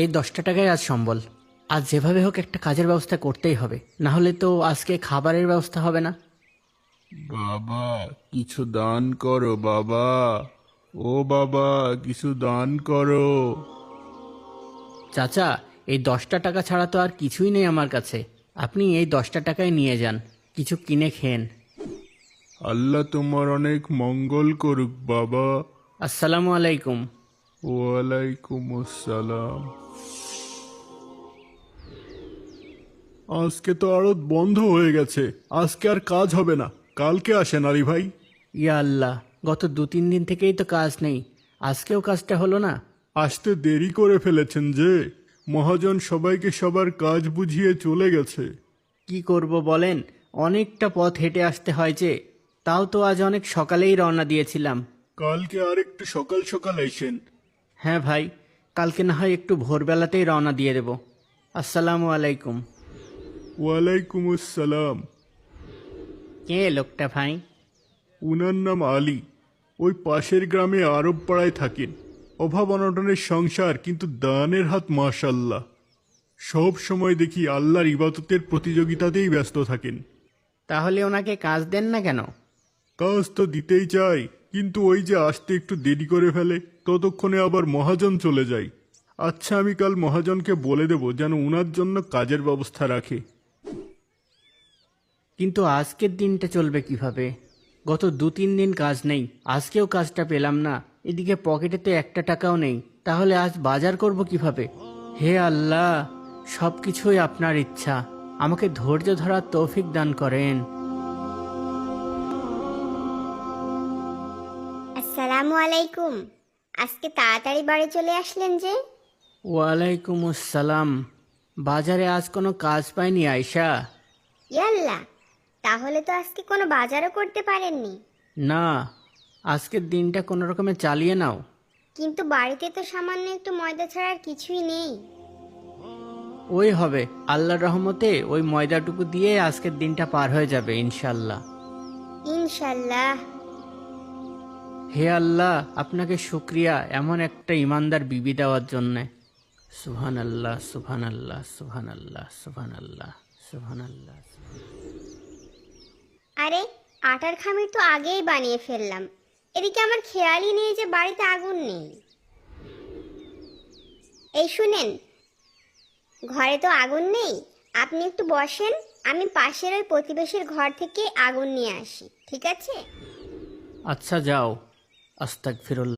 এই 10টা টাকায় আজ সম্বল। আজ যেভাবে হোক একটা কাজের ব্যবস্থা করতেই হবে, না হলে তো আজকে খাবারের ব্যবস্থা হবে না। বাবা, কিছু দান করো বাবা। ও বাবা, কিছু দান করো। চাচা, এই 10টা টাকা ছাড়া তো আর কিছুই নেই আমার কাছে। আপনি এই 10টা টাকায় নিয়ে যান, কিছু কিনে খেন। আল্লাহ তোমার অনেক মঙ্গল করুক বাবা। আসসালামু আলাইকুম। ওয়ালাইকুম আসসালাম। আজকে তো আড়ত বন্ধ হয়ে গেছে, আজকে আর কাজ হবে না। কালকে আসেন আলী ভাই। ইয়া আল্লাহ, গত 2-3 দিন থেকেই তো কাজ নেই, আজকেও কাজটা হলো না। আসতে দেরি করে ফেলেছেন যে, মহাজন সবাইকে সবার কাজ বুঝিয়ে চলে গেছে। কি করব বলেন, অনেকটা পথ হেঁটে আসতে হয় যে। তাও তো আজ অনেক সকালেই রওনা দিয়েছিলাম। কালকে আর একটু সকাল সকাল আইসেন। হ্যাঁ ভাই, কালকে না হয় একটু ভোরবেলাতেই রওনা দিয়ে দেব। আসসালামু আলাইকুম। ওয়ালাইকুম আসসালাম। কে লোকটা ভাই? উনার নাম আলী। ওই পাশের গ্রামে আরব পাড়ায় থাকেন। অভাব অনটনের সংসার, কিন্তু দানের হাত মাশাল্লাহ। সব সময় দেখি আল্লাহর ইবাদতের প্রতিযোগিতাতেই ব্যস্ত থাকেন। তাহলে ওনাকে কাজ দেন না কেন? কাজ তো দিতেই চাই, কিন্তু ওই যে আসতে একটু দেরি করে ফেলে, ততক্ষণে আবার মহাজন চলে যায়। আচ্ছা, আমি কাল মহাজনকে বলে দেব যেন উনার জন্য কাজের ব্যবস্থা রাখে। কিন্তু আজকের দিনটা চলবে কিভাবে? গত 2-3 দিন কাজ নেই, আজকেও কাজটা পেলাম না। এদিকে পকেটে তো একটা টাকাও নেই, তাহলে আজ বাজার করব কিভাবে? হে আল্লাহ, সব কিছুই আপনার ইচ্ছা, আমাকে ধৈর্য ধরার তৌফিক দান করেন। আসসালামু আলাইকুম। আজকে তাড়াতাড়ি বাড়ি চলে আসলেন যে? ওয়ালাইকুম আসসালাম। বাজারে আজ কোনো কাজ পাইনি আয়শা। ইয়াল্লা, তাহলে তো আজকে কোনো বাজারও করতে পারেননি। না, আজকের দিনটা কোনো রকমে চালিয়ে নাও। কিন্তু বাড়িতে তো সামান্য একটু ময়দা ছাড়া আর কিছুই নেই। ওই হবে, আল্লাহর রহমতে ওই ময়দাটুকু দিয়ে আজকের দিনটা পার হয়ে যাবে ইনশাল্লাহ। ইনশাল্লাহ। হে আল্লাহ, আপনাকে শুক্রিয়া এমন একটা ইমানদার বিবি দেওয়ার জন্যে। সুবহান আল্লাহ, সুবহান আল্লাহ, সুবহান আল্লাহ, সুবহান আল্লাহ, সুবহান আল্লাহ। আরে, আটার খামির তো আগেই বানিয়ে ফেললাম। এদিকে আমার খেয়ালই নেই যে বাড়িতে আগুন নেই। এই শুনেন, ঘরে তো আগুন নেই, আপনি একটু বসেন, আমি পাশের ওই প্রতিবেশীর ঘর থেকে আগুন নিয়ে আসি, ঠিক আছে? আচ্ছা যাও। আস্তাগফিরুল্লাহ।